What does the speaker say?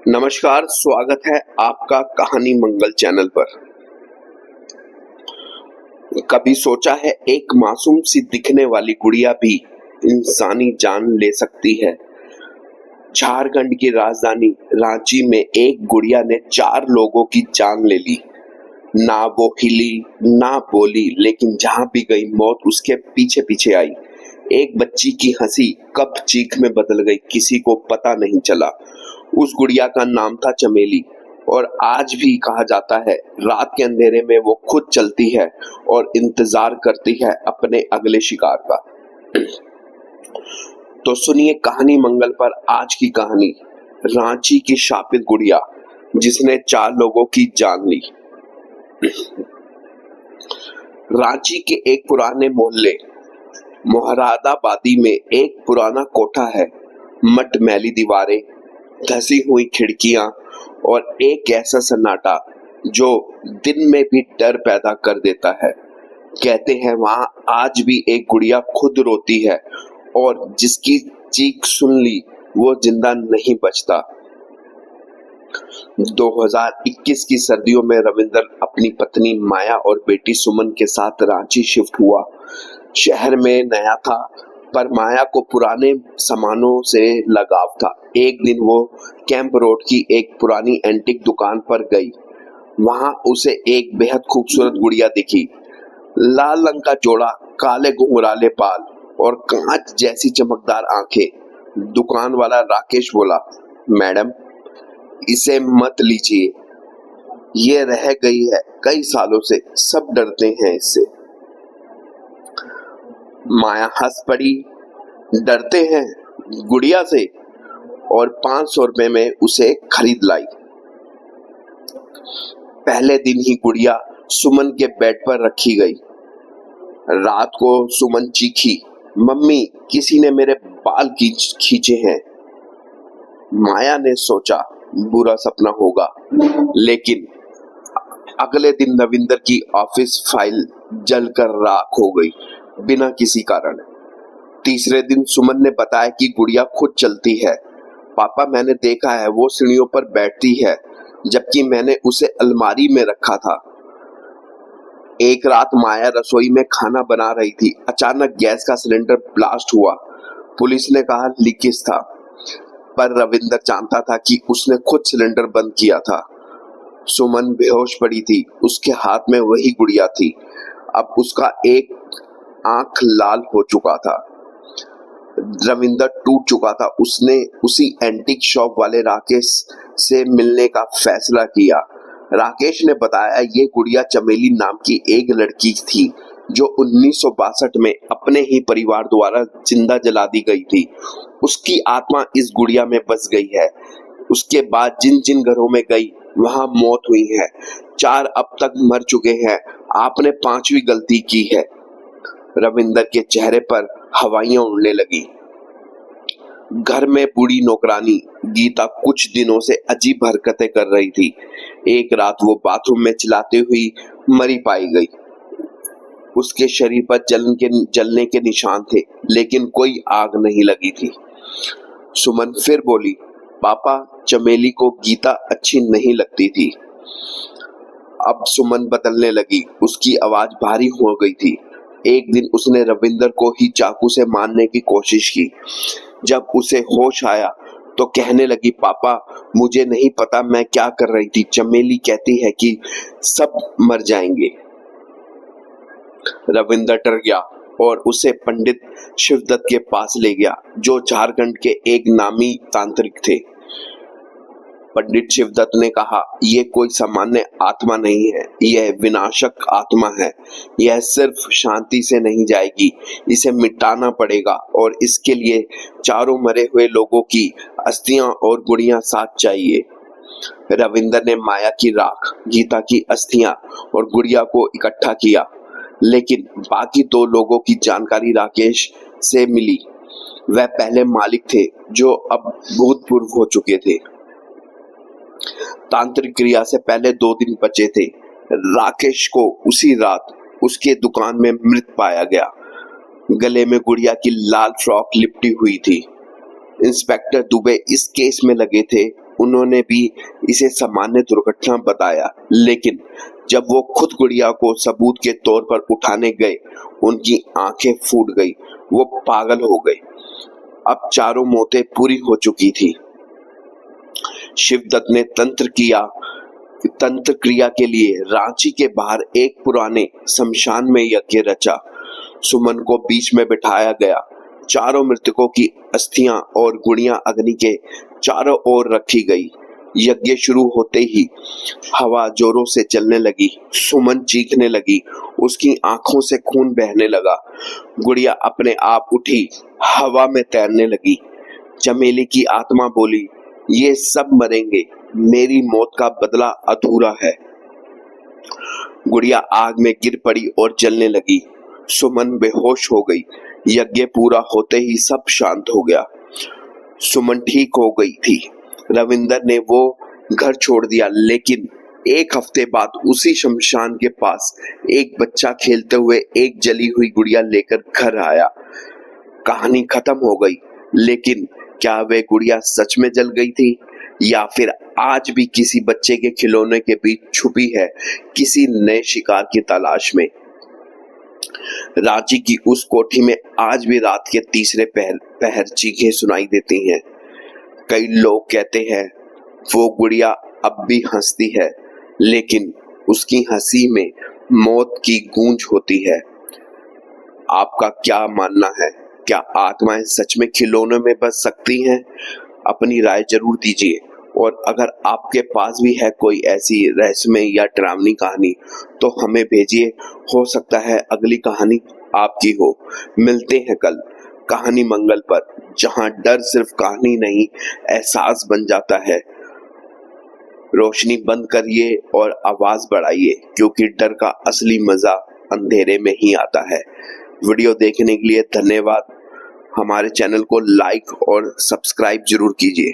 नमस्कार, स्वागत है आपका कहानी मंगल चैनल पर। कभी सोचा है एक मासूम सी दिखने वाली गुड़िया भी इंसानी जान ले सकती है? झारखंड की राजधानी रांची में एक गुड़िया ने 4 लोगों की जान ले ली। ना वो हिली ना बोली, लेकिन जहां भी गई मौत उसके पीछे पीछे आई। एक बच्ची की हंसी कब चीख में बदल गई किसी को पता नहीं चला। उस गुड़िया का नाम था चमेली, और आज भी कहा जाता है रात के अंधेरे में वो खुद चलती है और इंतजार करती है अपने अगले शिकार का। तो सुनिए कहानी मंगल पर आज की कहानी, रांची की शापित गुड़िया जिसने 4 लोगों की जान ली। रांची के एक पुराने मोहल्ले मोहरादाबादी में एक पुराना कोठा है। मटमैली दीवारें, धसी हुई खिड़कियां और एक ऐसा सन्नाटा जो दिन में भी डर पैदा कर देता है। कहते हैं वहां आज भी एक गुड़िया खुद रोती है और जिसकी चीख सुन ली वो जिंदा नहीं बचता। 2021 की सर्दियों में रविंदर अपनी पत्नी माया और बेटी सुमन के साथ रांची शिफ्ट हुआ। शहर में नया था, पर माया को पुराने सामानों से लगाव था। एक दिन वो कैंप रोड की एक पुरानी एंटीक दुकान पर गई। वहां उसे एक बेहद खूबसूरत गुड़िया दिखी। लाल रंग का जोड़ा, काले घुंघराले बाल और कांच जैसी चमकदार आंखें। दुकान वाला राकेश बोला, मैडम इसे मत लीजिए, ये रह गई है कई सालों से, सब डरते हैं इससे। माया हंस पड़ी, डरते हैं गुड़िया से, और 500 रुपए में उसे खरीद लाई। पहले दिन ही गुड़िया सुमन के बेड पर रखी गई। रात को सुमन चीखी, मम्मी किसी ने मेरे बाल खींचे हैं। माया ने सोचा बुरा सपना होगा, लेकिन अगले दिन रविंदर की ऑफिस फाइल जलकर राख हो गई बिना किसी कारण। तीसरे दिन सुमन ने बताया कि गुड़िया खुद चलती है। पापा मैंने देखा है, वो सीढ़ियों पर बैठती है, जबकि मैंने उसे अलमारी में रखा था। एक रात माया रसोई में खाना बना रही थी, अचानक गैस का सिलेंडर ब्लास्ट हुआ। पुलिस ने कहा लीकेज था, पर रविंदर जानता था कि उसने खुद सिलेंडर बंद किया था। सुमन बेहोश पड़ी थी, उसके हाथ में वही गुड़िया थी। अब उसका एक आंख लाल हो चुका था। रविंदर टूट चुका था। उसने उसी एंटीक शॉप वाले राकेश से मिलने का फैसला किया। राकेश ने बताया ये गुड़िया चमेली नाम की एक लड़की थी जो 1962 में अपने ही परिवार द्वारा जिंदा जला दी गई थी। उसकी आत्मा इस गुड़िया में बस गई है। उसके बाद जिन जिन घरों में गई वहां मौत हुई है। 4 अब तक मर चुके हैं, आपने 5वीं गलती की है। रविंदर के चेहरे पर हवाइयां उड़ने लगी। घर में बूढ़ी नौकरानी गीता कुछ दिनों से अजीब हरकतें कर रही थी। एक रात वो बाथरूम में चिल्लाती हुई मरी पाई गई। उसके शरीर पर जलने के निशान थे, लेकिन कोई आग नहीं लगी थी। सुमन फिर बोली, पापा चमेली को गीता अच्छी नहीं लगती थी। अब सुमन बदलने लगी, उसकी आवाज भारी हो गई थी। एक दिन उसने रविंदर को ही चाकू से मारने की कोशिश की। जब उसे होश आया तो कहने लगी, पापा मुझे नहीं पता मैं क्या कर रही थी, चमेली कहती है कि सब मर जाएंगे। रविंदर डर गया और उसे पंडित शिवदत्त के पास ले गया, जो झारखंड के एक नामी तांत्रिक थे। पंडित शिवदत्त ने कहा, यह कोई सामान्य आत्मा नहीं है, यह विनाशक आत्मा है। यह सिर्फ शांति से नहीं जाएगी, इसे मिटाना पड़ेगा, और इसके लिए 4 मरे हुए लोगों की अस्थियां और गुड़ियां साथ चाहिए। रविंदर ने माया की राख, गीता की अस्थियां और गुड़िया को इकट्ठा किया, लेकिन बाकी 2 लोगों की जानकारी राकेश से मिली। वह पहले मालिक थे जो अब भूतपूर्व हो चुके थे। तांत्रिक क्रिया से पहले 2 दिन बचे थे। राकेश को उसी रात उसके दुकान में मृत पाया गया। गले में गुड़िया की लाल फ्रॉक लिपटी हुई थी। इंस्पेक्टर दुबे इस केस में लगे थे। उन्होंने भी इसे सामान्य दुर्घटना बताया, लेकिन जब वो खुद गुड़िया को सबूत के तौर पर उठाने गए, उनकी आंखें फूट गई, वो पागल हो गए। अब चारों मौतें पूरी हो चुकी थी। शिवदत्त ने तंत्र क्रिया के लिए रांची के बाहर एक पुराने शमशान में यज्ञ रचा। सुमन को बीच में बिठाया गया। चारों मृतकों की अस्थियां और गुड़ियां अग्नि के चारों ओर रखी गई। यज्ञ शुरू होते ही हवा जोरों से चलने लगी। सुमन चीखने लगी, उसकी आंखों से खून बहने लगा। गुड़िया अपने आप उठी, हवा में तैरने लगी। चमेली की आत्मा बोली, ये सब मरेंगे, मेरी मौत का बदला अधूरा है। गुड़िया आग में गिर पड़ी और जलने लगी। सुमन बेहोश हो गई। यज्ञ पूरा होते ही सब शांत हो गया। सुमन ठीक हो गई थी। रविंदर ने वो घर छोड़ दिया, लेकिन एक हफ्ते बाद उसी शमशान के पास एक बच्चा खेलते हुए एक जली हुई गुड़िया लेकर घर आया। कहानी खत्म हो गई, लेकिन क्या वे गुड़िया सच में जल गई थी, या फिर आज भी किसी बच्चे के खिलौने के बीच छुपी है किसी नए शिकार की तलाश में? रांची की उस कोठी में आज भी रात के तीसरे पहर चीखें सुनाई देती हैं। कई लोग कहते हैं वो गुड़िया अब भी हंसती है, लेकिन उसकी हंसी में मौत की गूंज होती है। आपका क्या मानना है? क्या आत्माएं सच में खिलौनों में बस सकती हैं? अपनी राय जरूर दीजिए, और अगर आपके पास भी है कोई ऐसी रहस्यमय या डरावनी कहानी तो हमें भेजिए। हो सकता है अगली कहानी आपकी हो। मिलते हैं कल कहानी मंगल पर, जहां डर सिर्फ कहानी नहीं, एहसास बन जाता है। रोशनी बंद करिए और आवाज बढ़ाइए, क्योंकि डर का असली मजा अंधेरे में ही आता है। वीडियो देखने के लिए धन्यवाद। हमारे चैनल को लाइक और सब्सक्राइब जरूर कीजिए।